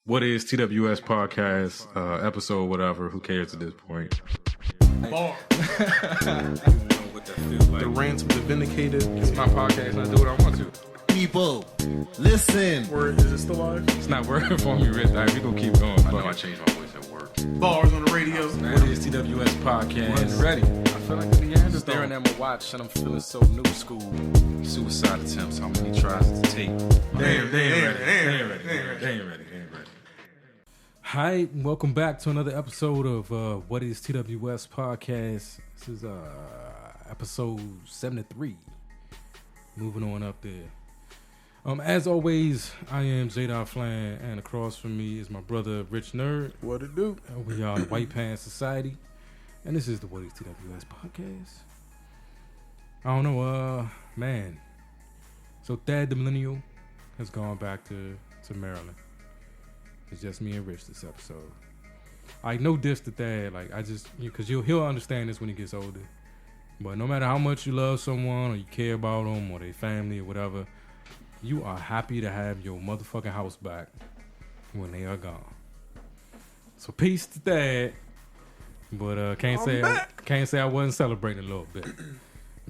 What is TWS podcast, episode, whatever, who cares at this point? Bar. The rants of the vindicated. It's my podcast and I do what I want to. People, listen. Word, is it still live? It's not working for me, Rich. We're going to keep going. I know I changed my voice at work. Bars on the radio. What is TWS podcast? Ready. I feel like the Neanderthal. Staring at my watch and I'm feeling so new school. Suicide attempts, how many tries does it take? They ain't ready. Hi, welcome back to another episode of What is TWS podcast. This is episode 73. Moving on up there. As always, I am Flan, and across from me is my brother Rich Nerd. What it do? We are the White Pants Society, and this is the What is TWS podcast. I don't know, man. So Thad the Millennial has gone back to Maryland. It's just me and Rich this episode. Like, no diss to Thad. Like, I just, because he'll understand this when he gets older. But no matter how much you love someone or you care about them or their family or whatever, you are happy to have your motherfucking house back when they are gone. So peace to Thad. But can't say I wasn't celebrating a little bit.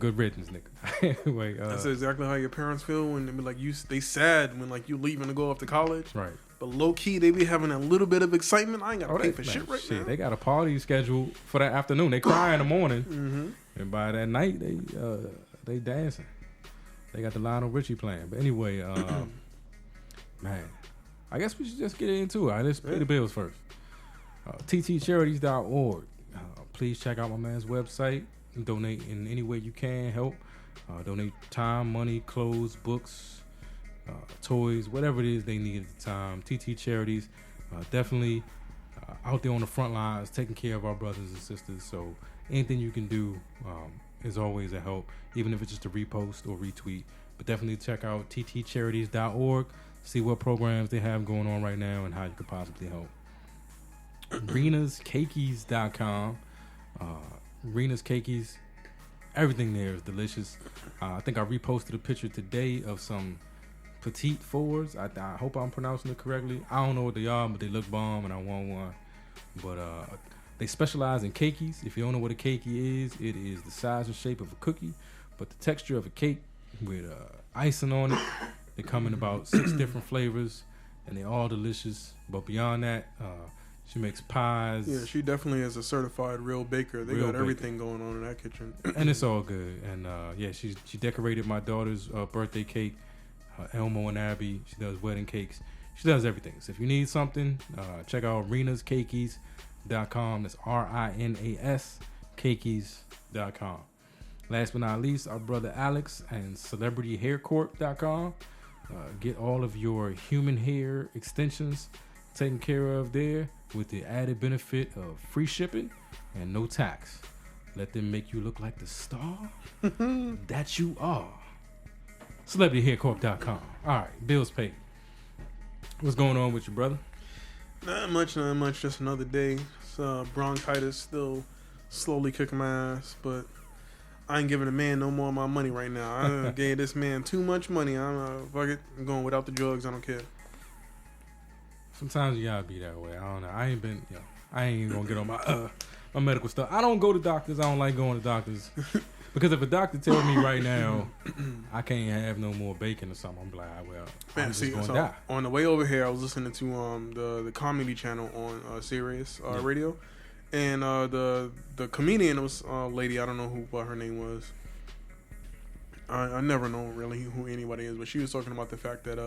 Good riddance, nigga. Anyway, that's exactly how your parents feel when they be like they sad when like you leaving to go off to college. Right. But low key, they be having a little bit of excitement. I ain't got to pay for shit right now. They got a party scheduled for that afternoon. They cry in the morning, mm-hmm. and by that night, they dancing. They got the Lionel Richie playing. But anyway, man, I guess we should just get into it. All right, let's pay the bills first. ttcharities.org. Please check out my man's website. Donate in any way you can. Help. Donate time, money, clothes, books, toys, whatever it is they need at the time. TT Charities, definitely out there on the front lines, taking care of our brothers and sisters. So anything you can do is always a help, even if it's just a repost or retweet. But definitely check out ttcharities.org, see what programs they have going on right now and how you could possibly help. RenasCakeys.com. Rena's Cakeys, everything there is delicious. I think I reposted a picture today of some petite fours. I hope I'm pronouncing it correctly. I don't know what they are, but they look bomb and I want one. But they specialize in cakeys. If you don't know what a cakey is, it is the size and shape of a cookie, but the texture of a cake with icing on it. They come in about 6 different flavors, and they're all delicious. But beyond that, she makes pies. Yeah, she definitely is a certified real baker. They got everything going on in that kitchen. And it's all good. And she decorated my daughter's birthday cake. Elmo and Abby. She does wedding cakes. She does everything. So if you need something, check out RenasCakeys.com. That's RINAS Cakeys.com. Last but not least, our brother Alex and CelebrityHairCorp.com. Get all of your human hair extensions taken care of there with the added benefit of free shipping and no tax. Let them make you look like the star that you are. CelebrityHairCorp.com. All right, bills paid. What's going on with you, brother? Not much. Just another day. Bronchitis still slowly kicking my ass, but I ain't giving a man no more of my money right now. I gave this man too much money. I'm going without the drugs. I don't care. Sometimes you gotta be that way. I don't know. I ain't even gonna get on my medical stuff. I don't go to doctors. I don't like going to doctors. Because if a doctor tells me right now I can't have no more bacon or something, I'm like, well, I'm just going to die. On the way over here, I was listening to the comedy channel on Sirius radio, and the comedian was lady. I don't know what her name was. I never know really who anybody is, but she was talking about the fact that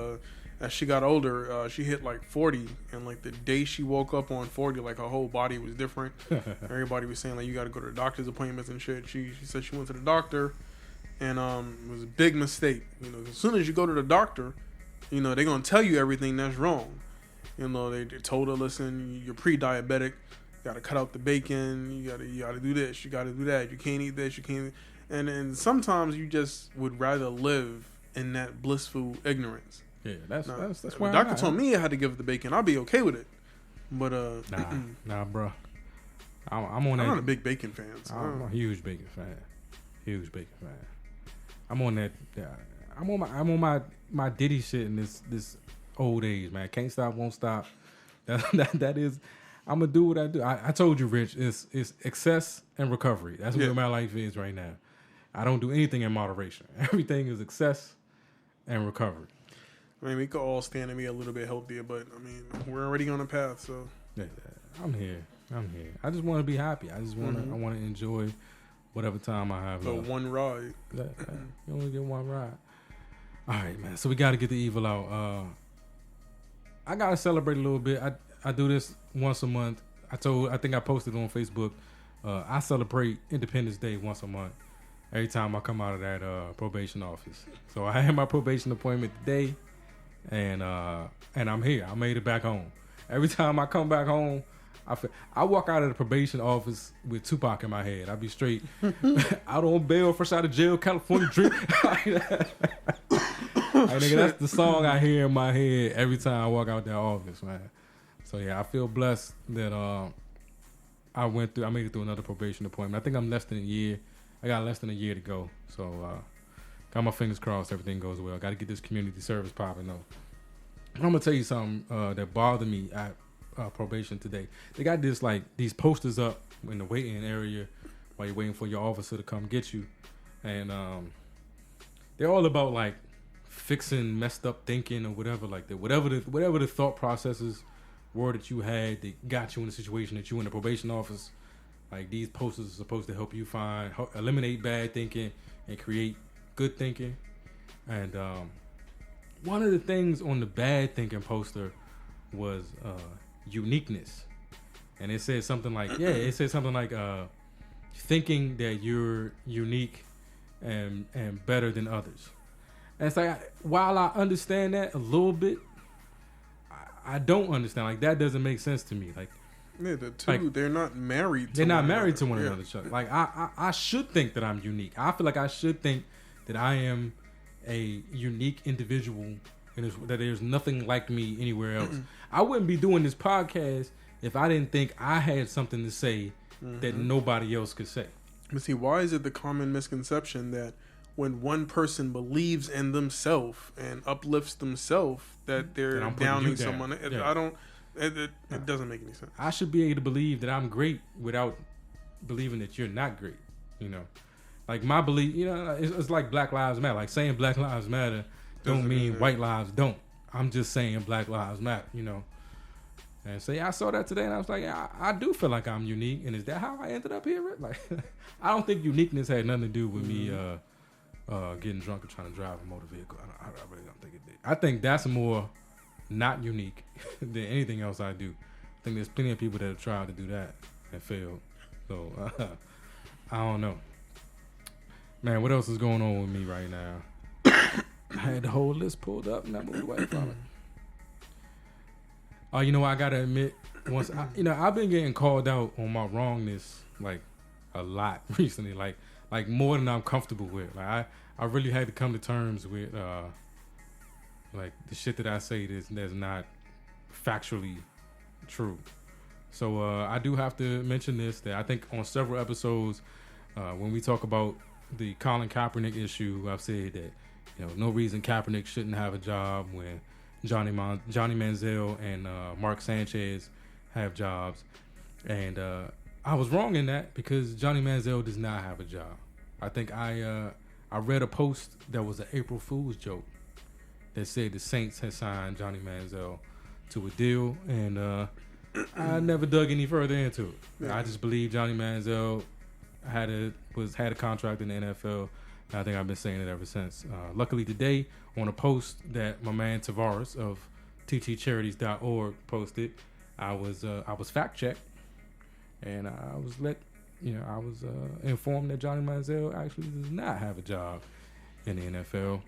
as she got older, she hit like 40, and like the day she woke up on 40, like her whole body was different. Everybody was saying like you got to go to the doctor's appointments and shit. She said she went to the doctor, and it was a big mistake. As soon as you go to the doctor, they're gonna tell you everything that's wrong. They told her, listen, you're pre-diabetic. You got to cut out the bacon. You got to do this. You got to do that. You can't eat this. You can't. And sometimes you just would rather live in that blissful ignorance. Yeah, that's The why doctor told me I had to give the bacon. I'll be okay with it. But nah, bro. I'm on that. I'm not a big bacon fan. So I'm a huge bacon fan. I'm on that. I'm on my Diddy shit in this old age, man. Can't stop, won't stop. That is, I'm gonna do what I do. I told you, Rich, it's excess and recovery. That's what my life is right now. I don't do anything in moderation. Everything is excess and recovery. I mean, we could all stand to be a little bit healthier, but I mean, we're already on a path. So Yeah, I'm here. I just want to be happy. I just want to. I want to enjoy whatever time I have. so left. one ride. You only get one ride. All right, man. So we got to get the evil out. I gotta celebrate a little bit. I do this once a month. I think I posted on Facebook. I celebrate Independence Day once a month. Every time I come out of that probation office. So I had my probation appointment today, and I'm here. I made it back home. Every time I come back home, I walk out of the probation office with Tupac in my head. I be straight out on bail, fresh out of jail, California dream. Nigga, that's the song I hear in my head every time I walk out that office, man. So yeah, I feel blessed that I made it through another probation appointment. I think I'm less than a year. I got less than a year to go. So got my fingers crossed everything goes well. Got to get this community service popping though. I'm gonna tell you something that bothered me at probation today. They got these posters up in the waiting area while you're waiting for your officer to come get you, and they're all about like fixing messed up thinking or whatever like that. Whatever the thought processes were that you had that got you in the situation that you in the probation office. Like these posters are supposed to help you eliminate bad thinking and create good thinking. And one of the things on the bad thinking poster was uniqueness. And it said something like, thinking that you're unique and better than others. And it's like, while I understand that a little bit, I don't understand. Like that doesn't make sense to me. Like, yeah, the two, like, they're not married. They're not married to one another. Like I should think that I'm unique. I feel like I should think that I am a unique individual, and that there's nothing like me anywhere else. I wouldn't be doing this podcast if I didn't think I had something to say that nobody else could say. But see, why is it the common misconception that when one person believes in themselves and uplifts themselves, that they're downing someone? Yeah. It doesn't make any sense. I should be able to believe that I'm great without believing that you're not great. You know, like my belief. You know, it's like Black Lives Matter. Like saying Black Lives Matter don't mean white lives don't. I'm just saying Black Lives Matter. You know, and so I saw that today, and I was like, yeah, I do feel like I'm unique. And is that how I ended up here? Like, I don't think uniqueness had nothing to do with me getting drunk and trying to drive a motor vehicle. I really don't think it did. I think that's more not unique than anything else I do. I think there's plenty of people that have tried to do that and failed. So I don't know, man. What else is going on with me right now? I had the whole list pulled up and I moved away from it. You know what? I gotta admit, I've been getting called out on my wrongness like a lot recently, like more than I'm comfortable with. Like I really had to come to terms with like the shit that I say that's not factually true. So I do have to mention this, that I think on several episodes when we talk about the Colin Kaepernick issue, I've said that no reason Kaepernick shouldn't have a job when Johnny Manziel and Mark Sanchez have jobs, and I was wrong in that because Johnny Manziel does not have a job. I think I read a post that was an April Fool's joke that said the Saints had signed Johnny Manziel to a deal, and I never dug any further into it. Yeah. I just believe Johnny Manziel had a contract in the NFL. And I think I've been saying it ever since. Luckily today, on a post that my man Tavares of ttcharities.org posted, I was fact checked, and I was informed that Johnny Manziel actually does not have a job in the NFL.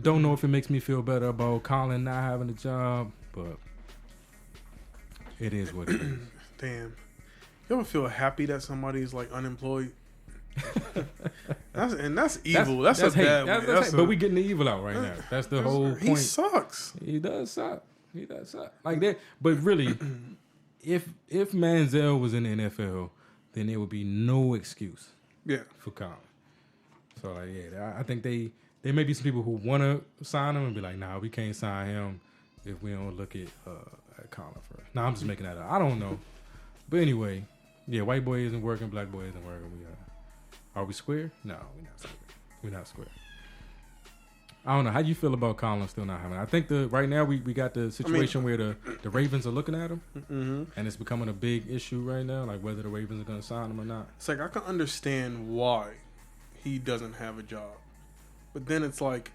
Don't know if it makes me feel better about Colin not having a job, but it is what it is. Damn. You ever feel happy that somebody's like unemployed? That's evil. That's a bad way. But we getting the evil out right now. That's the whole point. He sucks. He does suck. Like that. But really, if Manziel was in the NFL, then there would be no excuse. Yeah. For Colin. So like, yeah, I think there may be some people who want to sign him and be like, nah, we can't sign him if we don't look at Colin first. No, I'm just making that up. I don't know. But anyway, yeah, white boy isn't working, black boy isn't working. Are we square? No, we're not square. We're not square. I don't know. How do you feel about Colin still not having it? I think right now we got the situation where the Ravens are looking at him, and it's becoming a big issue right now, like whether the Ravens are going to sign him or not. It's like I can understand why he doesn't have a job, but then it's like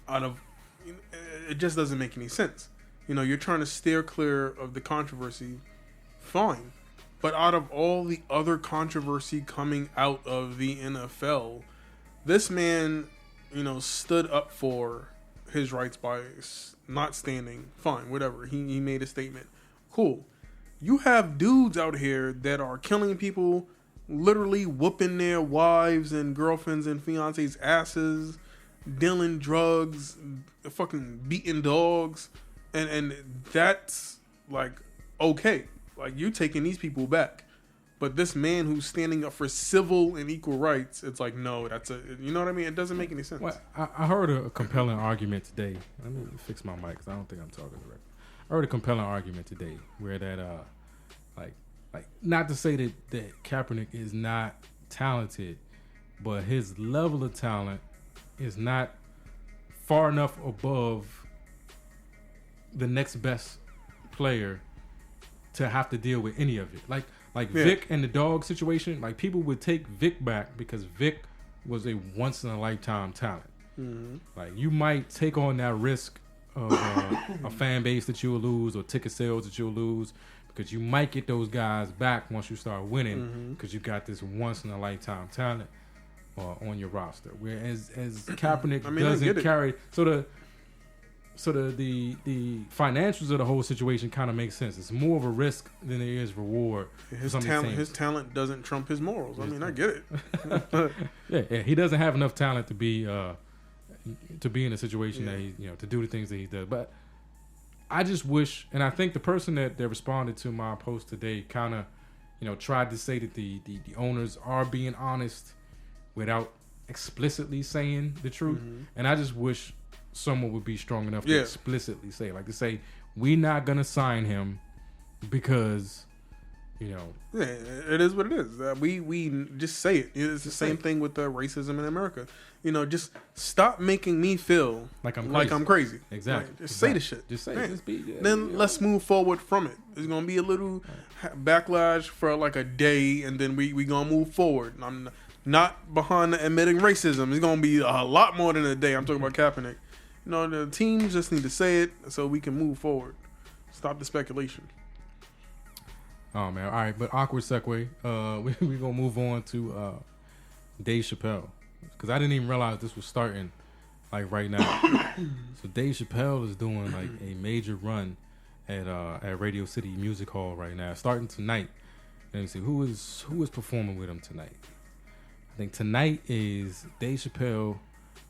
it just doesn't make any sense. You're trying to steer clear of the controversy, fine, but out of all the other controversy coming out of the NFL, this man, stood up for his rights by not standing. Fine, whatever. He made a statement. Cool. You have dudes out here that are killing people, literally whooping their wives and girlfriends and fiancés' asses, dealing drugs, fucking beating dogs, and that's like okay. Like, you taking these people back. But this man who's standing up for civil and equal rights, it's like, no, you know what I mean? It doesn't make any sense. Well, I heard a compelling argument today. Let me fix my mic because I don't think I'm talking correct. I heard a compelling argument today where that, like not to say that Kaepernick is not talented, but his level of talent is not far enough above the next best player to have to deal with any of it. Like Vic and the dog situation, like people would take Vic back because Vic was a once in a lifetime talent. Mm-hmm. Like you might take on that risk of a fan base that you'll lose or ticket sales that you'll lose because you might get those guys back once you start winning because you got this once in a lifetime talent on your roster. Whereas Kaepernick doesn't carry the financials of the whole situation kind of makes sense. It's more of a risk than there is reward. His talent doesn't trump his morals. I mean, I get it. yeah, he doesn't have enough talent to be in a situation that he, to do the things that he does. But I just wish, and I think the person that responded to my post today kind of, tried to say that the owners are being honest without explicitly saying the truth. And I just wish someone would be strong enough to explicitly say, like to say, we're not gonna sign him because, Yeah, it is what it is. We just say it. It's the same thing with the racism in America. Just stop making me feel like I'm crazy. Exactly. Just say the shit. Just say it. Then let's move forward from it. There's gonna be a little backlash for like a day, and then we gonna move forward. I'm not behind admitting racism. It's gonna be a lot more than a day. I'm talking about Kaepernick. The teams just need to say it so we can move forward. Stop the speculation. Oh man! All right, but awkward segue. We're gonna move on to Dave Chappelle because I didn't even realize this was starting like right now. So Dave Chappelle is doing like a major run at Radio City Music Hall right now, starting tonight. Let me see who is performing with him tonight. I think tonight is Dave Chappelle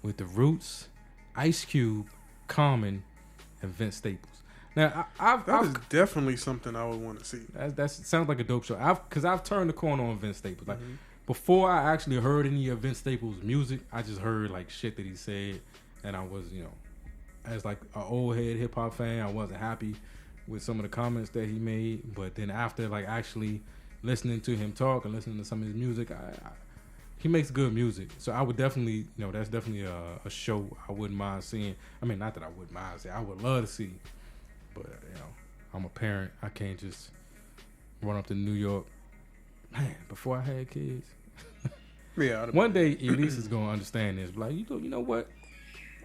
with The Roots, Ice Cube, Common, and Vince Staples. Now, that is definitely something I would want to see. That sounds like a dope show. I've turned the corner on Vince Staples. Like before, I actually heard any of Vince Staples' music. I just heard like shit that he said, and I was, as like an old head hip hop fan, I wasn't happy with some of the comments that he made. But then after like actually listening to him talk and listening to some of his music, he makes good music. So I would definitely, that's definitely a show I wouldn't mind seeing. I mean, not that I wouldn't mind seeing. I would love to see. But, I'm a parent. I can't just run up to New York. Man, before I had kids. One day, Elise is going to understand this. Like, you know what?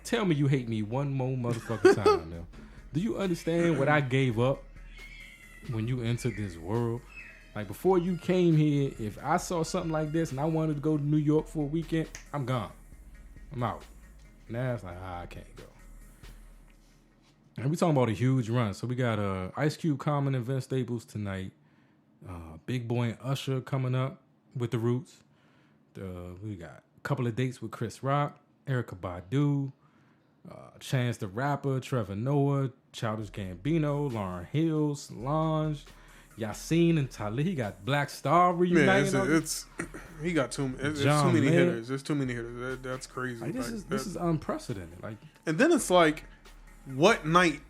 Tell me you hate me one more motherfucking time now. Do you understand what I gave up when you entered this world? Like, before you came here, if I saw something like this and I wanted to go to New York for a weekend, I'm gone. I'm out. Now it's like, I can't go. And we talking about a huge run. So we got Ice Cube, Common, and Vince Staples tonight. Big Boy and Usher coming up with The Roots. We got a couple of dates with Chris Rock, Erykah Badu, Chance the Rapper, Trevor Noah, Childish Gambino, Lauryn Hill, Solange, Yasin and Talib. He got Black Star reuniting. He got too many hitters. There's too many hitters. That's crazy. Like, this is unprecedented. Like, and then it's like, what night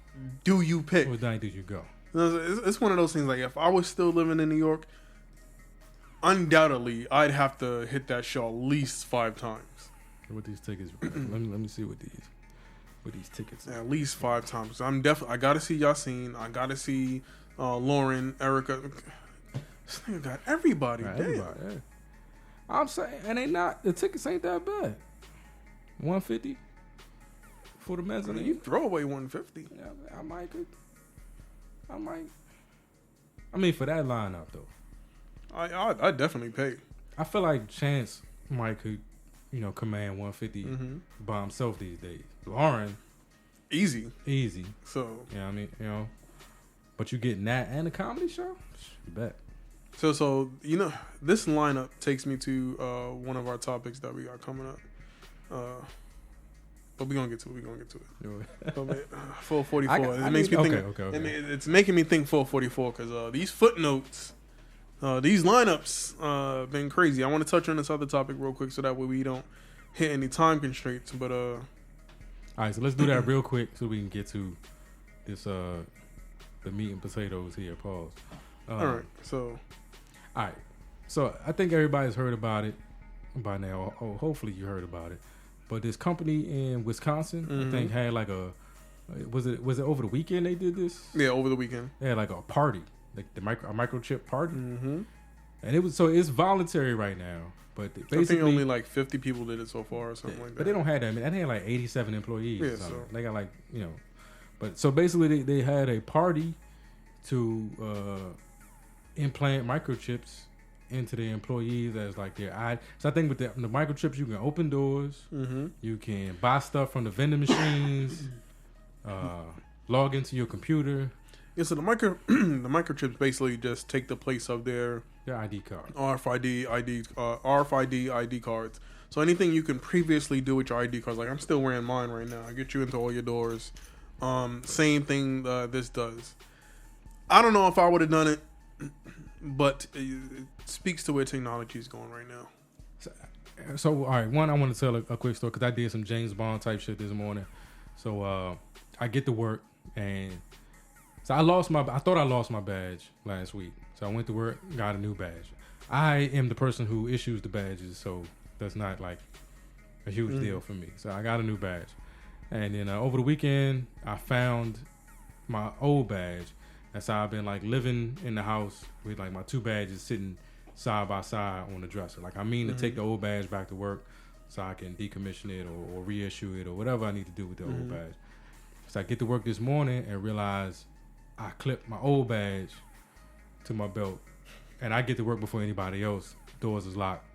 do you pick? What night did you go? It's one of those things. Like if I was still living in New York, undoubtedly I'd have to hit that show at least 5 times. What these tickets? let me see what these tickets. At least 5 times. I gotta see Yasin. I gotta see Lauren, Erica. This nigga got everybody. Right, Damn. everybody, yeah. I'm saying, and the tickets ain't that bad. 150 for the I mezzanine. mean, you throw away 150. Yeah, I might. I mean, for that lineup though, I definitely pay. I feel like Chance might could, command 150 by himself these days. Lauren, Easy. You So know what I mean? But you getting that and a comedy show? You bet. So this lineup takes me to one of our topics that we got coming up. But we're gonna get to it. But, man, full 44. It makes me think. Okay. It's making me think full 44 because these footnotes, these lineups, been crazy. I want to touch on this other topic real quick so that way we don't hit any time constraints. But all right, so let's do that real quick so we can get to this the meat and potatoes here. Pause. all right, so. All right. So I think everybody's heard about it by now. Oh, hopefully you heard about it. But this company in Wisconsin, I think, had like was it over the weekend they did this? Yeah, over the weekend. They had like a party, like a microchip party. Mm-hmm. And it's voluntary right now. But basically, I think only like 50 people did it so far or something like that. But they don't have that. I mean, they had like 87 employees. Yeah, or something. so. They got like, But so basically they had a party to implant microchips into the employees as like their eye. So I think with the microchips, you can open doors, you can buy stuff from the vending machines, log into your computer. Yeah, so the microchips basically just take the place of their ID card. RFID ID cards. So anything you can previously do with your ID cards, like I'm still wearing mine right now. I get you into all your doors. Same thing this does. I don't know if I would have done it, but it speaks to where technology is going right now. So all right, one, I want to tell a quick story because I did some James Bond type shit this morning. So I get to work and so I thought I lost my badge last week. So I went to work, got a new badge. I am the person who issues the badges, so that's not like a huge deal for me. So I got a new badge. And then over the weekend, I found my old badge. That's how I've been like living in the house with like my 2 badges sitting side by side on the dresser. Like I mean to take the old badge back to work so I can decommission it or reissue it or whatever I need to do with the old badge. So I get to work this morning and realize I clipped my old badge to my belt and I get to work before anybody else. Doors is locked.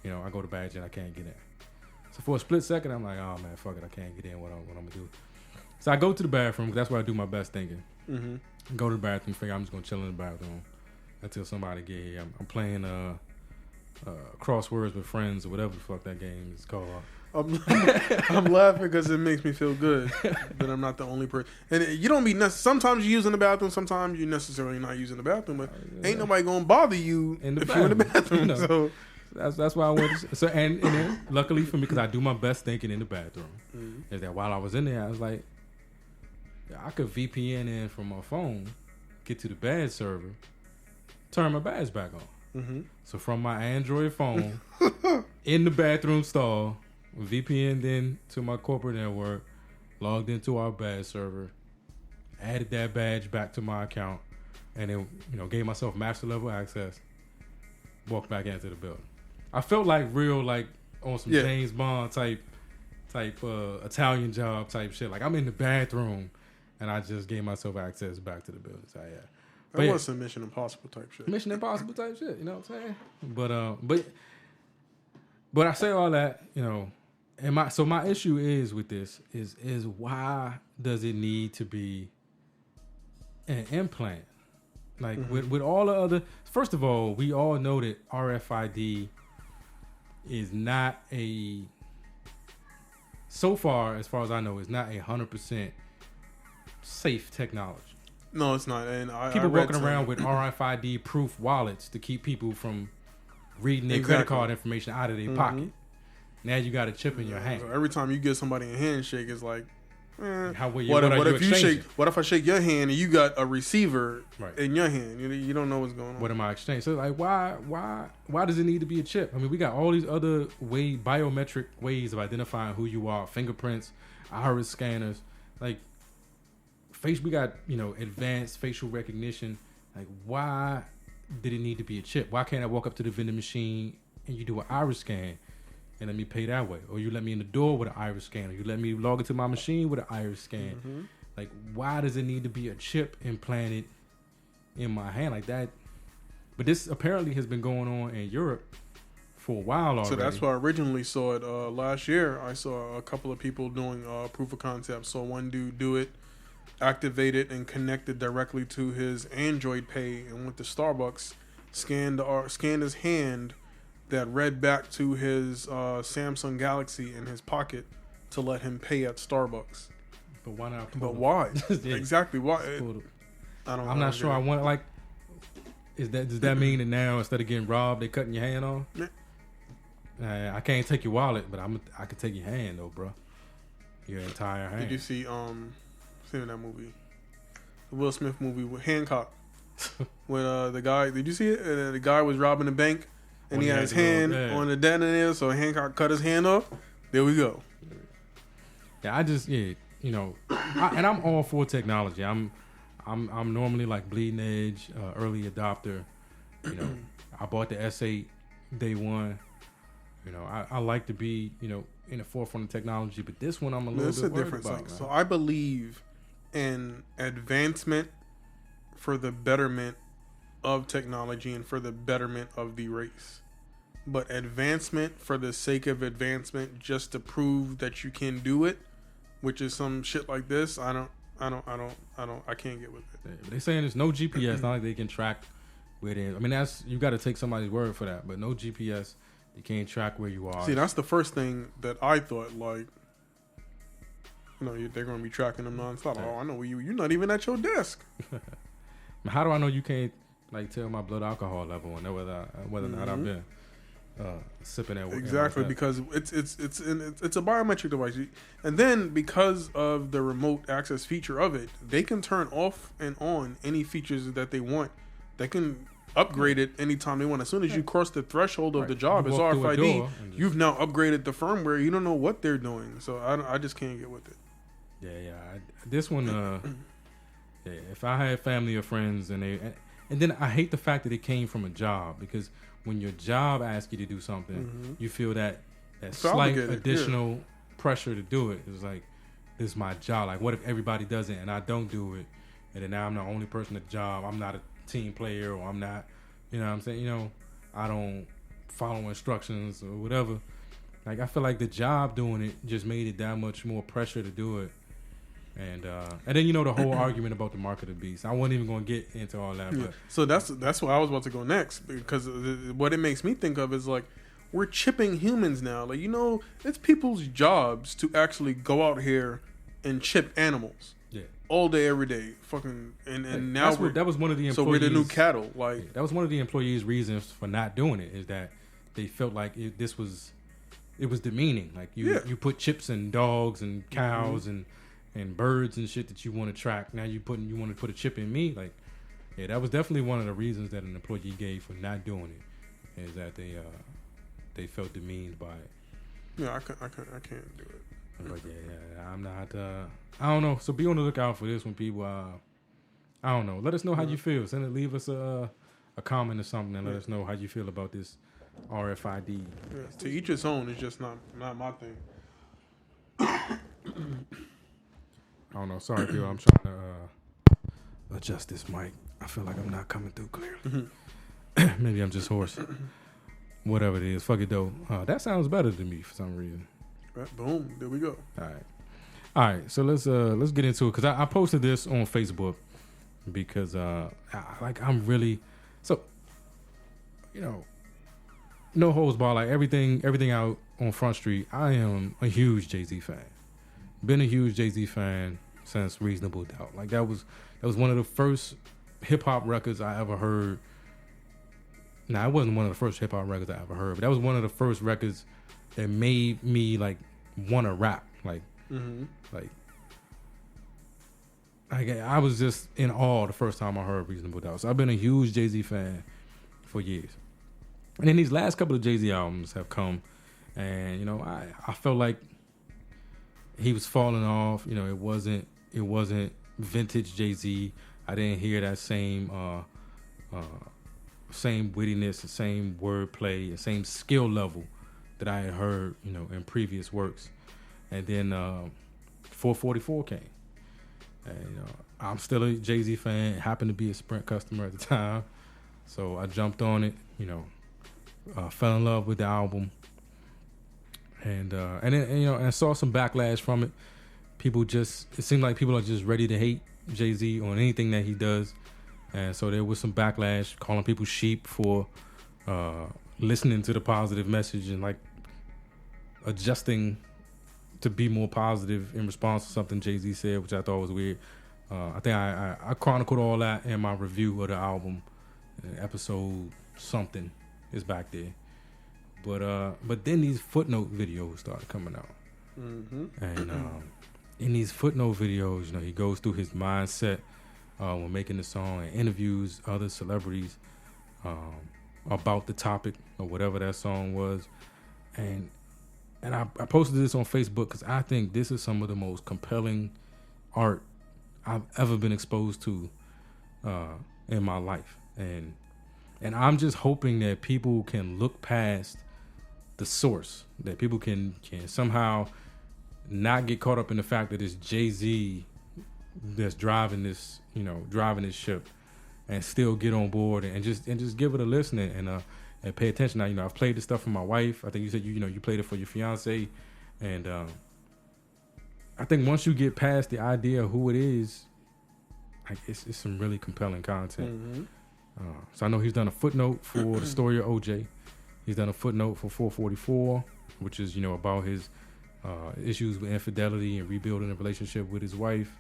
I go to badge and I can't get in. So for a split second, I'm like, oh man, fuck it. I can't get in. What I'm going to do. So I go to the bathroom. That's where I do my best thinking. Go to the bathroom. Figure I'm just going to chill in the bathroom until somebody get here. I'm playing crosswords with friends or whatever the fuck that game is called. I'm laughing because it makes me feel good that I'm not the only person. And you don't be sometimes you're using the bathroom, sometimes you're necessarily not using the bathroom, but ain't nobody gonna bother you if you're in the bathroom. So that's why I went. So and then luckily for me, because I do my best thinking in the bathroom, is that while I was in there, I was like, I could VPN in from my phone, get to the badge server, turn my badge back on. So from my Android phone in the bathroom stall. VPN'd in to my corporate network, logged into our badge server, added that badge back to my account, and then gave myself master level access. Walked back into the building. I felt like real on some James Bond type Italian job type shit. Like I'm in the bathroom, and I just gave myself access back to the building. So yeah, that was some Mission Impossible type shit. Mission Impossible type shit. You know what I'm saying? But I say all that, and my issue is with this is why does it need to be an implant? Like with all the other, first of all, we all know that RFID is not so far as I know, is not 100% safe technology. No, it's not. And people walking around with RFID proof wallets to keep people from reading their credit card information out of their pocket. Now you got a chip in your hand. So every time you give somebody a handshake, it's like How will you? What What are you if you exchanging? shake? What if I shake your hand and you got a receiver Right. in your hand? You don't know what's going on. What am I exchanging? So like, why does it need to be a chip? I mean, we got all these other biometric ways of identifying who you are: fingerprints, iris scanners, like we got advanced facial recognition. Like, why did it need to be a chip? Why can't I walk up to the vending machine and you do an iris scan and let me pay that way, or you let me in the door with an iris scan, or you let me log into my machine with an iris scan? Mm-hmm. Like, why does it need to be a chip implanted in my hand like that? But this apparently has been going on in Europe for a while already. So that's why I originally saw it last year. I saw a couple of people doing proof of concept. Saw one dude do it, activate it, and connect it directly to his Android Pay, and went to Starbucks, scanned his hand that read back to his Samsung Galaxy in his pocket to let him pay at Starbucks. But why not? But why? Yeah. Exactly why? I'm not sure. I want like. Does that mean that now instead of getting robbed, they cutting your hand off? Yeah. I can't take your wallet, but I can take your hand though, bro. Your entire hand. Did you see seen that movie, the Will Smith movie with Hancock, when the guy? Did you see it? The guy was robbing a bank, and he had his hand on the detonator, so Hancock cut his hand off. There we go. Yeah, and I'm all for technology. I'm normally like bleeding edge, early adopter. I bought the S8 day one. I like to be in the forefront of technology, but this one I'm a little bit worried about. So I believe in advancement for the betterment of technology and for the betterment of the race. But advancement for the sake of advancement, just to prove that you can do it, which is some shit like this, I can't get with it. Yeah, but they're saying there's no GPS, not like they can track where they. I mean, you got to take somebody's word for that. But no GPS, you can't track where you are. See, that's the first thing that I thought. Like, they're going to be tracking them nonstop. Yeah. Oh, I know where you're not even at your desk. How do I know you can't like tell my blood alcohol level and know whether or not I've been sipping that? Exactly, because it's a biometric device, and then because of the remote access feature of it, they can turn off and on any features that they want. They can upgrade it anytime they want. As soon as you cross the threshold of the job, it's RFID. You've now upgraded the firmware. You don't know what they're doing, so I just can't get with it. Yeah. This one, yeah. If I had family or friends, and then I hate the fact that it came from a job, because when your job asks you to do something, you feel that slight additional pressure to do it. It's like, this is my job. Like, what if everybody does it and I don't do it, and then now I'm the only person at the job? I'm not a team player, or I'm not, what I'm saying? I don't follow instructions or whatever. Like, I feel like the job doing it just made it that much more pressure to do it. And then the whole argument about the mark of the beast. I wasn't even going to get into all that. Yeah. But So that's where I was about to go next, because what it makes me think of is like, we're chipping humans now. Like, it's people's jobs to actually go out here and chip animals. Yeah. All day, every day, fucking, and now that was one of the employees. So we're the new cattle. Like, that was one of the employees' reasons for not doing it, is that they felt like it was demeaning. Like, you put chips in dogs and cows and birds and shit that you want to track. Now you want to put a chip in me. Like, yeah, that was definitely one of the reasons that an employee gave for not doing it, is that they felt demeaned by it. Yeah, I can't do it. But yeah, I'm not. I don't know. So be on the lookout for this when people. I don't know. Let us know how you feel. Leave us a comment or something, and let us know how you feel about this RFID. Yeah, to each his own. It's just not my thing. I don't know. Sorry, Bill. I'm trying to adjust this mic. I feel like I'm not coming through clearly. Maybe I'm just hoarse. Whatever it is. Fuck it, though. That sounds better to me for some reason. Right, boom. There we go. All right. So let's get into it, because I posted this on Facebook because I'm really so no holds barred, like everything out on Front Street. I am a huge Jay-Z fan. Been a huge Jay-Z fan since Reasonable Doubt. Like, that was one of the first hip hop records I ever heard. Now, it wasn't one of the first hip hop records I ever heard, but that was one of the first records that made me like want to rap. Like, like I was just in awe the first time I heard Reasonable Doubt. So I've been a huge Jay-Z fan for years. And then these last couple of Jay-Z albums have come, and you know, I felt like he was falling off. You know, it wasn't vintage Jay-Z. I didn't hear that same wittiness, the same wordplay, the same skill level that I had heard, you know, in previous works. And then 444 came. And, you know, I'm still a Jay-Z fan. Happened to be a Sprint customer at the time, so I jumped on it. You know, fell in love with the album, and then, you know, and I saw some backlash from it. It seemed like people are just ready to hate Jay-Z on anything that he does, and so there was some backlash, calling people sheep for listening to the positive message and like adjusting to be more positive in response to something Jay-Z said, which I thought was weird. I think I chronicled all that in my review of the album. Episode something is back there. But then these footnote videos started coming out. Mm-hmm. And in these footnote videos, you know, he goes through his mindset when making the song and interviews other celebrities about the topic or whatever that song was. And I posted this on Facebook because I think this is some of the most compelling art I've ever been exposed to in my life. And I'm just hoping that people can look past the source, that people can somehow not get caught up in the fact that it's Jay-Z that's driving this ship, and still get on board and just give it a listen and pay attention. Now, you know, I've played this stuff for my wife. I think you said you played it for your fiance, and I think once you get past the idea of who it is, like it's some really compelling content. Mm-hmm. So I know he's done a footnote for the story of OJ. He's done a footnote for 444, which is, you know, about his issues with infidelity and rebuilding a relationship with his wife.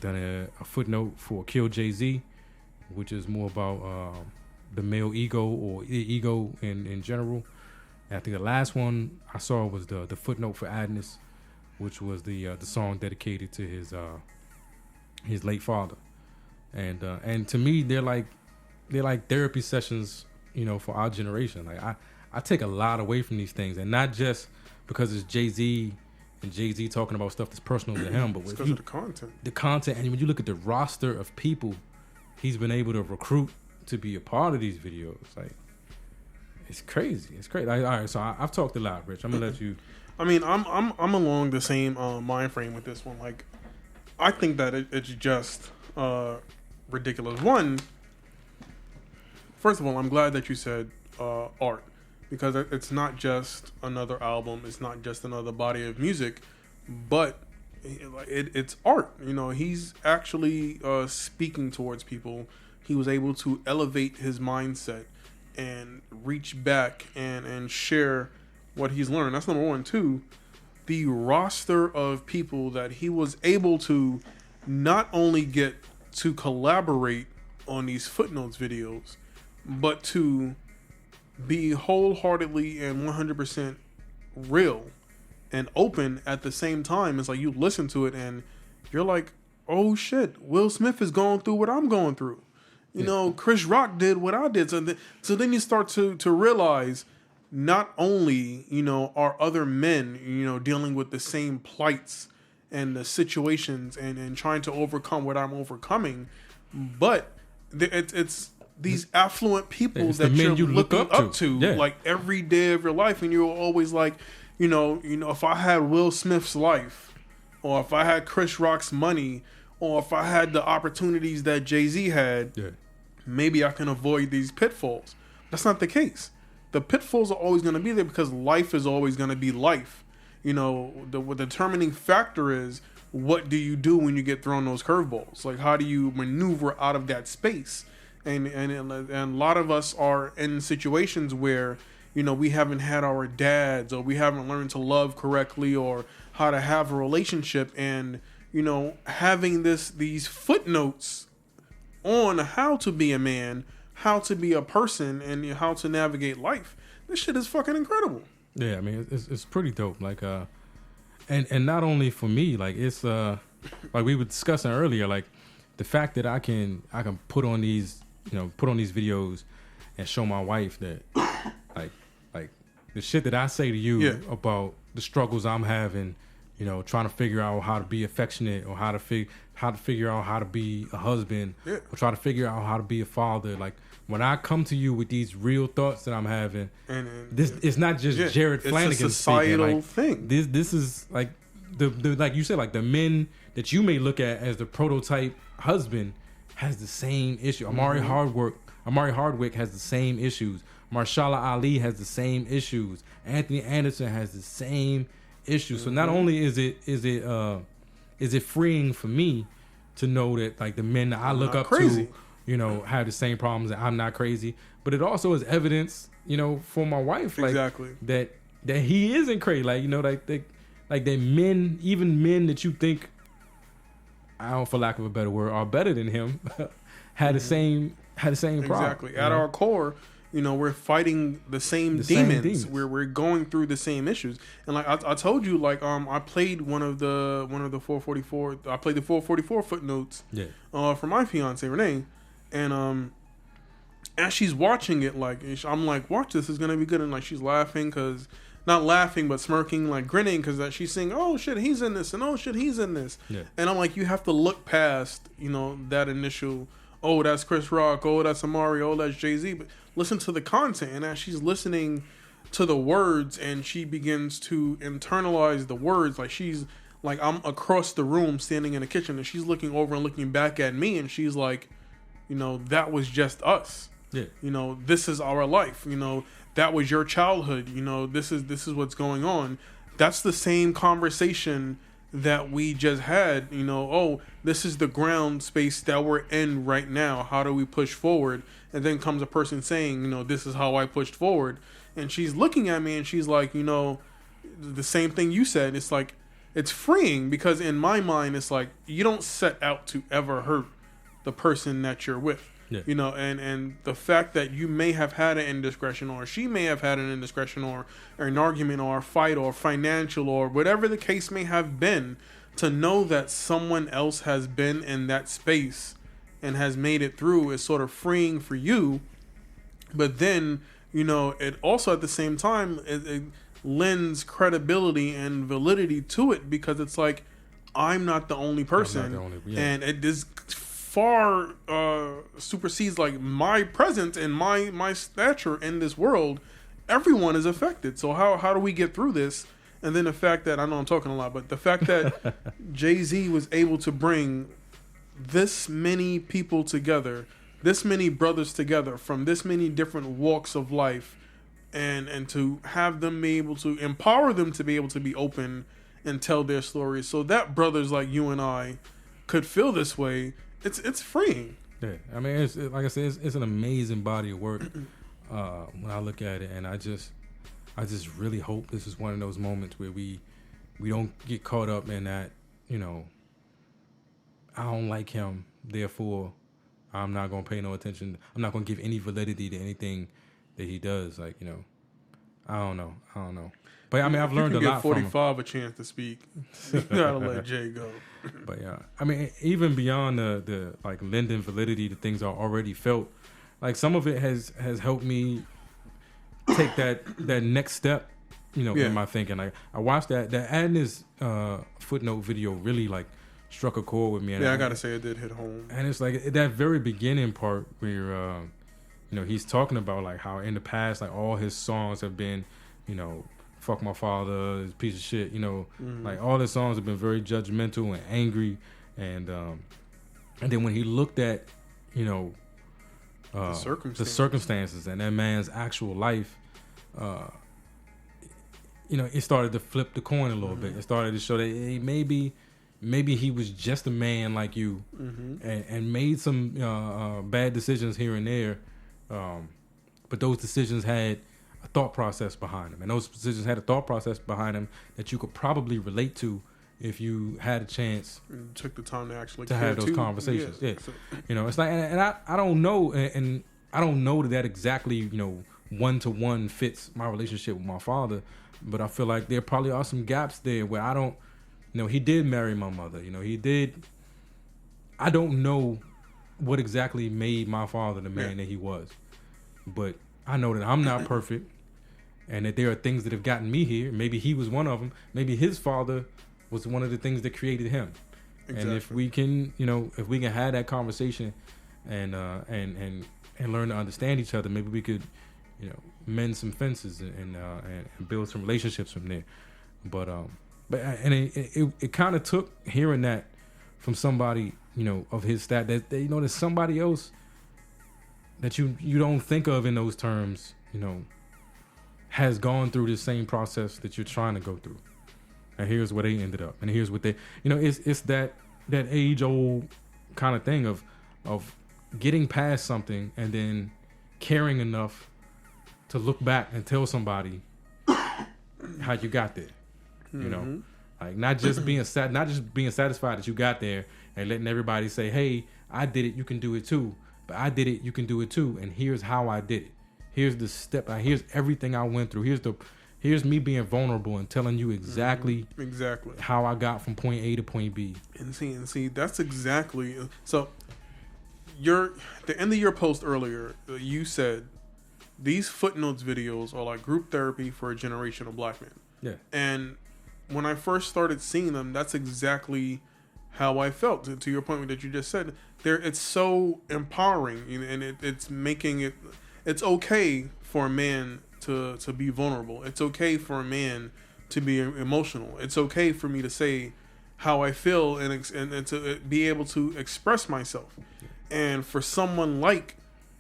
Done a footnote for Kill Jay-Z, which is more about the male ego or ego in general. And I think the last one I saw was the footnote for Adness, which was the song dedicated to his late father. And to me, they're like therapy sessions, you know, for our generation. Like I take a lot away from these things, and not just because it's Jay-Z and Jay-Z talking about stuff that's personal to him, but because of the content. The content, and when you look at the roster of people he's been able to recruit to be a part of these videos, like it's crazy. It's crazy. All right, so I've talked a lot, Rich. I'm gonna let you. I mean, I'm along the same mind frame with this one. Like, I think that it's just ridiculous. First of all, I'm glad that you said art, because it's not just another album. It's not just another body of music, but it's art. You know, he's actually speaking towards people. He was able to elevate his mindset and reach back and share what he's learned. That's number one. Two, the roster of people that he was able to not only get to collaborate on these footnotes videos, but to be wholeheartedly and 100% real and open at the same time. It's like you listen to it and you're like, oh shit, Will Smith is going through what I'm going through. You know, Chris Rock did what I did. So then you start to realize not only, you know, are other men, you know, dealing with the same plights and the situations and trying to overcome what I'm overcoming, but it's these affluent people that you're looking up to like every day of your life, and you're always like, you know, if I had Will Smith's life, or if I had Chris Rock's money, or if I had the opportunities that Jay-Z had, maybe I can avoid these pitfalls. That's not the case. The pitfalls are always going to be there because life is always going to be life. You know, the determining factor is, what do you do when you get thrown those curveballs? Like, how do you maneuver out of that space? And a lot of us are in situations where, you know, we haven't had our dads, or we haven't learned to love correctly, or how to have a relationship. And, you know, having these footnotes on how to be a man, how to be a person, and how to navigate life. This shit is fucking incredible. Yeah, I mean, it's pretty dope. Like, and not only for me, like it's like we were discussing earlier, like the fact that I can put on these videos and show my wife that like the shit that I say to you about the struggles I'm having, trying to figure out how to be affectionate, or how to figure out how to be a husband, or try to figure out how to be a father. Like when I come to you with these real thoughts that I'm having, and it's not just Jared Flanagan it's a societal speaking. Like, thing. This is like the like you said, like the men that you may look at as the prototype husband has the same issue. Amari Hardwick has the same issues. Marshala Ali has the same issues. Anthony Anderson has the same issues. So not only is it freeing for me to know that like the men that I look up crazy. to, have the same problems, and I'm not crazy, but it also is evidence, for my wife, like Exactly. that he isn't crazy. Like like that men, even men that you think, I don't, for lack of a better word, are better than him, had the same problem. Exactly. At our core, we're fighting the same demons. We're going through the same issues. And like I told you, like I played one of the 444. I played the 444 footnotes. For my fiance Renee, and as she's watching it, like I'm like, watch this, is gonna be good, and like she's laughing because. Not laughing, but smirking, like grinning, because she's saying, "Oh shit, he's in this," and "Oh shit, he's in this." And I'm like, you have to look past, that initial, "Oh, that's Chris Rock," "Oh, that's Amari," "Oh, that's Jay-Z," but listen to the content. And as she's listening to the words, and she begins to internalize the words, like she's like, I'm across the room, standing in the kitchen, and she's looking over and looking back at me, and she's like, that was just us. This is our life. That was your childhood. This is what's going on. That's the same conversation that we just had. Oh, this is the ground space that we're in right now. How do we push forward? And then comes a person saying, this is how I pushed forward. And she's looking at me and she's like, the same thing you said. It's like, it's freeing, because in my mind, it's like, you don't set out to ever hurt the person that you're with. And the fact that you may have had an indiscretion, or she may have had an indiscretion, or an argument, or a fight, or financial, or whatever the case may have been, to know that someone else has been in that space and has made it through is sort of freeing for you. But then, it also at the same time, it lends credibility and validity to it, because it's like, I'm not the only person, and it is far supersedes like my presence and my stature in this world. Everyone is affected. So how do we get through this? And then the fact that, I know I'm talking a lot, but the fact that Jay-Z was able to bring this many people together, this many brothers together from this many different walks of life, and to have them be able to empower them to be able to be open and tell their stories, so that brothers like you and I could feel this way. It's freeing. Yeah, I mean, it's like I said, it's an amazing body of work when I look at it, and I just really hope this is one of those moments where we don't get caught up in that, I don't like him, therefore I'm not gonna pay no attention. I'm not gonna give any validity to anything that he does. Like, I don't know. But I mean, I've learned a lot from him. Give 45 a chance to speak. You gotta let Jay go. But yeah, I mean, even beyond the like lending validity to things I already felt, like some of it has helped me take that next step, in my thinking. Like I watched that Adness footnote video really like struck a chord with me. And I gotta say it did hit home. And it's like that very beginning part where he's talking about like how in the past, like all his songs have been, fuck my father, his piece of shit, like all his songs have been very judgmental and angry, and then when he looked at, the circumstances and that man's actual life, it started to flip the coin a little bit. It started to show that hey, maybe he was just a man like you, and made some bad decisions here and there, but those decisions had a thought process behind them, and those decisions had a thought process behind them that you could probably relate to if you had a chance and took the time to actually have those conversations. Yeah. It's like, and I don't know, and I don't know that exactly, 1-to-1 fits my relationship with my father, but I feel like there probably are some gaps there where I don't he did marry my mother. He did. I don't know what exactly made my father the man that he was, but I know that I'm not perfect, and that there are things that have gotten me here. Maybe he was one of them. Maybe his father was one of the things that created him. Exactly. And if we can, if we can have that conversation and learn to understand each other, maybe we could, mend some fences and build some relationships from there. But it kind of took hearing that from somebody, of his stat that there's somebody else that you don't think of in those terms, has gone through the same process that you're trying to go through. And here's where they ended up. And here's what they, it's that age old kind of thing of getting past something and then caring enough to look back and tell somebody how you got there. Like not just being satisfied that you got there and letting everybody say, "Hey, I did it, you can do it too." But I did it, you can do it too. And here's how I did it. Here's the step. Here's everything I went through. Here's me being vulnerable and telling you exactly how I got from point A to point B. And see, that's exactly so. The end of your post earlier, you said these footnotes videos are like group therapy for a generation of black men. Yeah. And when I first started seeing them, that's exactly how I felt. To your point that you just said, it's so empowering, and it's making it. It's okay for a man to be vulnerable. It's okay for a man to be emotional. It's okay for me to say how I feel and to be able to express myself. And for someone like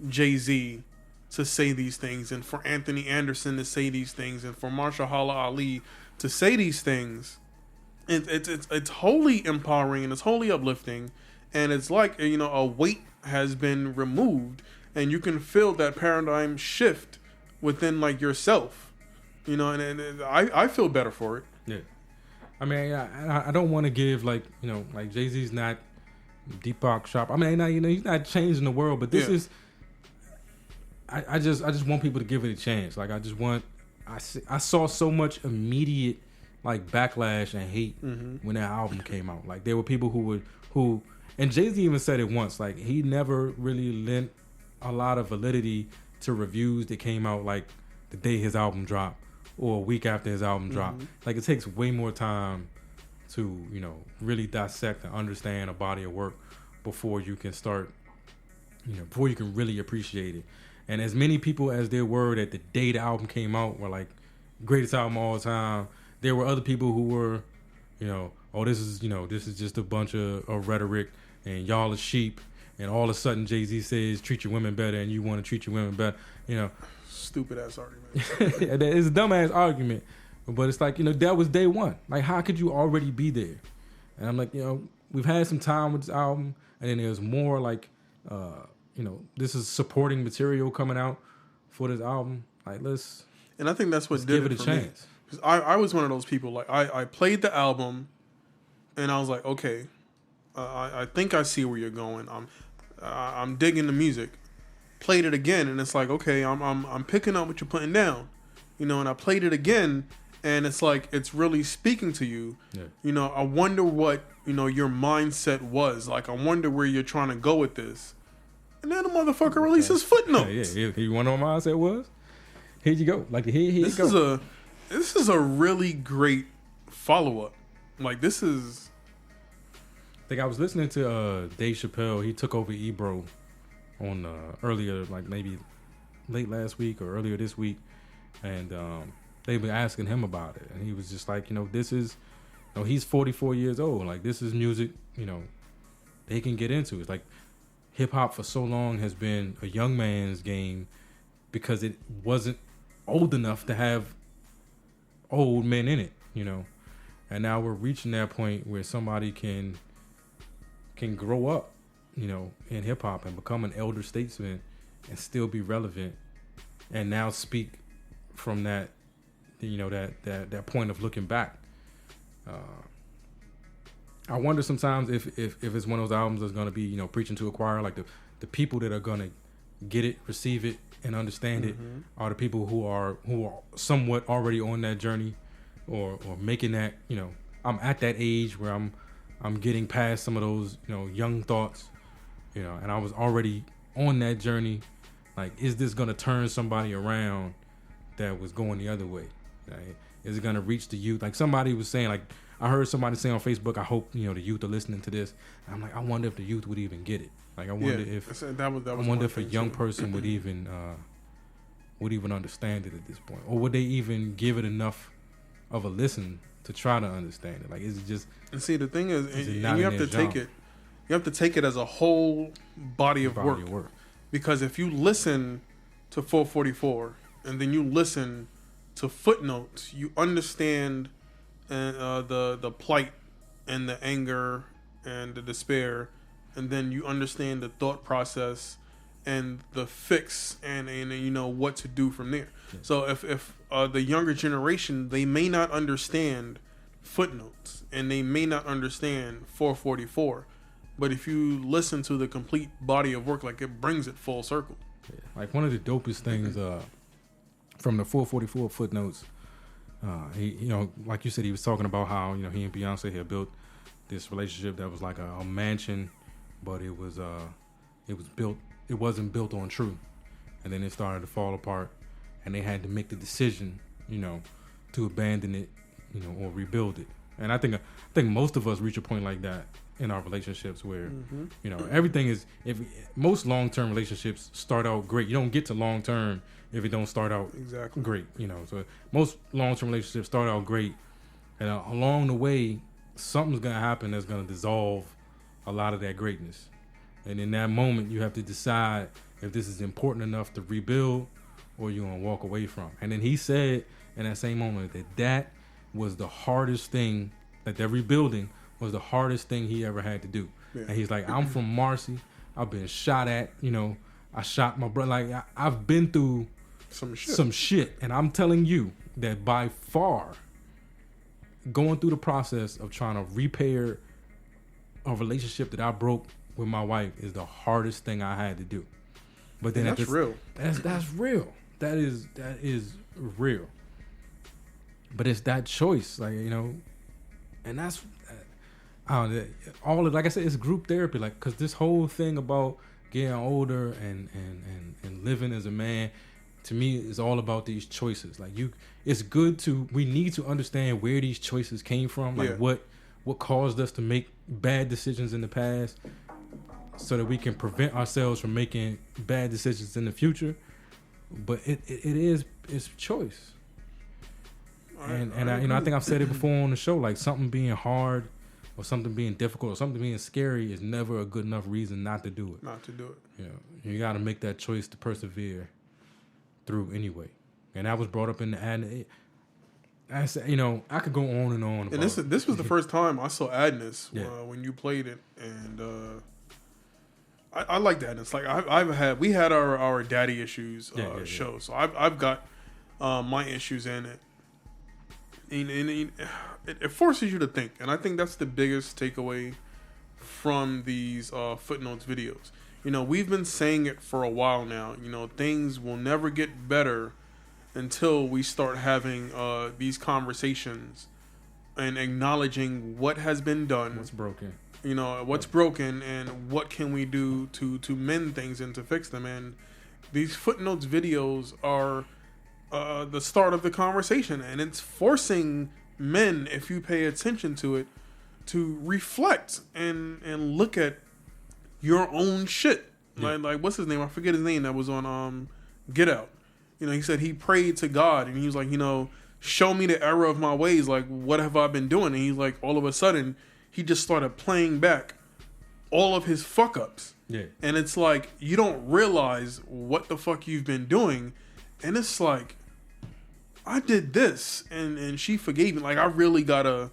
Jay-Z to say these things, and for Anthony Anderson to say these things, and for Mahershala Ali to say these things, it's wholly empowering and it's wholly uplifting, and it's like a weight has been removed, and you can feel that paradigm shift within like yourself, and I feel better for it. Yeah, I mean, I don't want to give like Jay-Z's not Deepak Chopra. I mean, he's not changing the world, but this is. I just want people to give it a chance. Like I saw so much immediate like backlash and hate when that album came out. Like there were people who and Jay-Z even said it once. Like he never really lent a lot of validity to reviews that came out like the day his album dropped or a week after his album dropped. Like it takes way more time to really dissect and understand a body of work before you can start before you can really appreciate it. And as many people as there were that the day the album came out were like greatest album of all time, there were other people who were this is just a bunch of rhetoric and y'all are sheep, and all of a sudden Jay-Z says treat your women better and you want to treat your women better. Stupid ass argument. It's a dumb ass argument, but it's like that was day one. Like how could you already be there? And I'm like we've had some time with this album, and then there's more like this is supporting material coming out for this album. Like and I think that's what did give it a chance. Because I was one of those people. Like I played the album, and I was like, okay, I think I see where you're going. I'm digging the music. Played it again, and it's like, okay, I'm picking up what you're putting down, and I played it again, and it's like it's really speaking to you. Yeah. I wonder what your mindset was. Like I wonder where you're trying to go with this. And then the motherfucker releases footnotes. Yeah. You want to know what my mindset was? Here you go. Like here you go. This is a really great follow up. Like this is. I think I was listening to Dave Chappelle. He took over Ebro on earlier, like maybe late last week or earlier this week, and they were asking him about it, and he was just like, this is, he's 44 years old. Like this is music, they can get into. It's like hip hop for so long has been a young man's game because it wasn't old enough to have old men in it, and now we're reaching that point where somebody can grow up, in hip hop and become an elder statesman and still be relevant, and now speak from that, that point of looking back. I wonder sometimes if it's one of those albums that's going to be, preaching to a choir, like the people that are going to get it, receive it, and understand it are the people who are somewhat already on that journey or making that, I'm at that age where I'm getting past some of those, young thoughts, and I was already on that journey. Like, is this gonna turn somebody around that was going the other way? Like, is it gonna reach the youth? Like somebody was saying, like I heard somebody say on Facebook, I hope the youth are listening to this. And I'm like, I wonder if the youth would even get it. Like I wonder I wonder if a young person would even understand it at this point, or would they even give it enough of a listen to try to understand it? Like, is it just? And see, the thing is, and you have to take it. You have to take it as a whole body of work. Because if you listen to 444 and then you listen to footnotes, you understand the plight and the anger and the despair, and then you understand the thought process and the fix and what to do from there. Yeah. So if the younger generation, they may not understand footnotes and they may not understand 444, but if you listen to the complete body of work, like, it brings it full circle. Yeah. Like, one of the dopest things from the 444 footnotes, he, like you said, he was talking about how he and Beyonce had built this relationship that was like a mansion, but it wasn't built on truth, and then it started to fall apart, and they had to make the decision, to abandon it, or rebuild it. And I think most of us reach a point like that in our relationships where, everything is. If most long-term relationships start out great, you don't get to long-term if it don't start out great. So most long-term relationships start out great, and along the way, something's gonna happen that's gonna dissolve a lot of that greatness. And in that moment, you have to decide if this is important enough to rebuild or you're going to walk away from. And then he said in that same moment that was the hardest thing, that rebuilding was the hardest thing he ever had to do. Yeah. And he's like, I'm from Marcy. I've been shot at. I shot my brother. Like, I've been through some shit. And I'm telling you that by far, going through the process of trying to repair a relationship that I broke with my wife is the hardest thing I had to do. But then that's real. That's real. That is real. But it's that choice, like, and that's all of, like I said, it's group therapy. Like, because this whole thing about getting older and living as a man, to me, is all about these choices. Like, we need to understand where these choices came from, like what caused us to make bad decisions in the past, so that we can prevent ourselves from making bad decisions in the future. But it's choice. I think I've said it before on the show, like, something being hard or something being difficult or something being scary is never a good enough reason not to do it. You got to make that choice to persevere through anyway. And that was brought up in the ad. I said, I could go on and on. And this was the first time I saw Adness when you played it, and I like that. It's like we had our daddy issues show, so I've got my issues in it, and it forces you to think, and I think that's the biggest takeaway from these footnotes videos. We've been saying it for a while now. Things will never get better until we start having these conversations and acknowledging what has been done, what's broken. What's broken, and what can we do to mend things and to fix them. And these footnotes videos are the start of the conversation, and it's forcing men, if you pay attention to it, to reflect and look at your own shit. Like what's his name? I forget his name. That was on Get Out. He said he prayed to God, and he was like, show me the error of my ways. Like, what have I been doing? And he's like, all of a sudden, he just started playing back all of his fuck ups. Yeah. And it's like, you don't realize what the fuck you've been doing. And it's like, I did this and she forgave me. Like, I really gotta,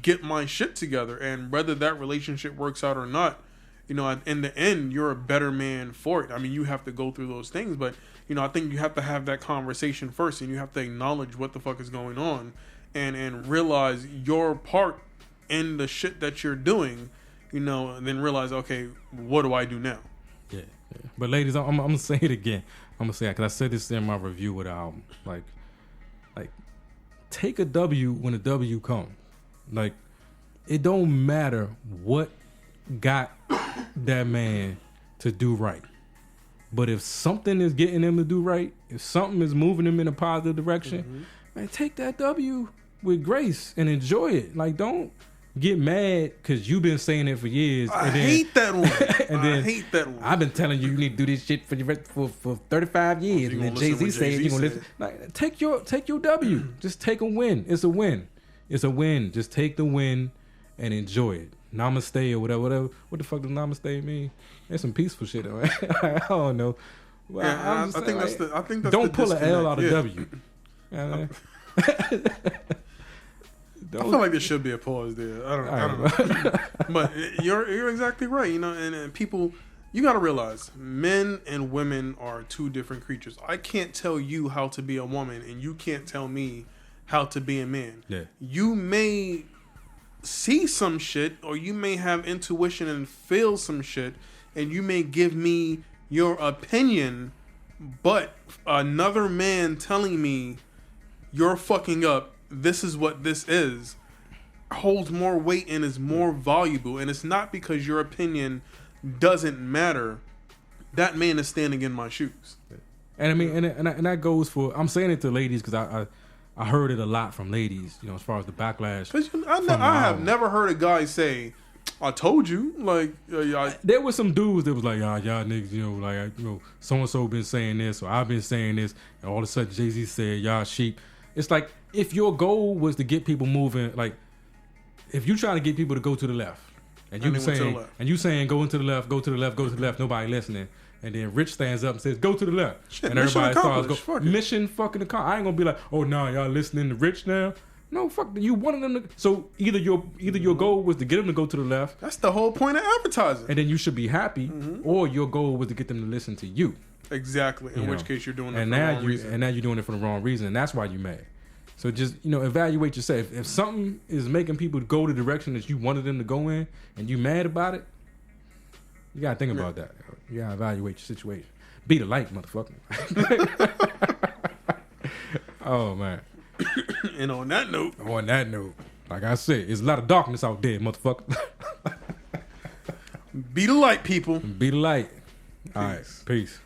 get my shit together. And whether that relationship works out or not, in the end, you're a better man for it. I mean, you have to go through those things, but, I think you have to have that conversation first, and you have to acknowledge what the fuck is going on and realize your part in the shit that you're doing, and then realize, okay, what do I do now? Yeah. But ladies, I'm going to say it again. I'm going to say it, because I said this in my review of the album. Like, take a W when a W comes. Like, it don't matter what got that man to do right. But if something is getting him to do right, if something is moving him in a positive direction, man, take that W with grace and enjoy it. Like, don't get mad because you've been saying it for years. I hate that one. I hate that one. I've been telling you need to do this shit for 35 years. You And then gonna listen Jay-Z what said Jay-Z you're going to said. listen. Like, take your W. Just take a win. It's a win. It's a win. Just take the win and enjoy it. Namaste or whatever. What the fuck does namaste mean? There's some peaceful shit. Right? I don't know. Well, Yeah, I'm just I think saying, that's the. I think that's don't the pull an L out of disconnect. W. You know what I mean? I feel like there should be a pause there. I don't know. But you're exactly right. You know, and people, you got to realize, men and women are two different creatures. I can't tell you how to be a woman, and you can't tell me how to be a man. Yeah. You may see some shit, or you may have intuition and feel some shit, and you may give me your opinion, but another man telling me you're fucking up, this is what this is, holds more weight and is more valuable. And it's not because your opinion doesn't matter. That man is standing in my shoes. And I mean, and that goes for. I'm saying it to ladies because I heard it a lot from ladies. You know, as far as the backlash. Because I have never heard a guy say, "I told you." Like, there was some dudes that was like, y'all niggas, you know, like, you know, so and so been saying this, or I've been saying this, and all of a sudden Jay-Z said, y'all sheep. It's like, if your goal was to get people moving, like, if you trying to get people to go to the left, and you saying go into the left, go to the left, go to the left, nobody listening, and then Rich stands up and says go to the left, shit, and everybody starts going, mission fucking accomplished. I ain't gonna be like, oh no, y'all listening to Rich now. No, fuck, you wanted them to. So either your goal was to get them to go to the left. That's the whole point of advertising. And then you should be happy, or your goal was to get them to listen to you. Exactly. In which case you're doing it for the wrong reason. And now you're doing it for the wrong reason, and that's why you're mad. So just, you know, evaluate yourself. If something is making people go the direction that you wanted them to go in, and you mad about it, you gotta think about that. You gotta evaluate your situation. Be the light, motherfucker. Oh man. And on that note, like I said, there's a lot of darkness out there, motherfucker. be the light, people. Be the light. All right, peace.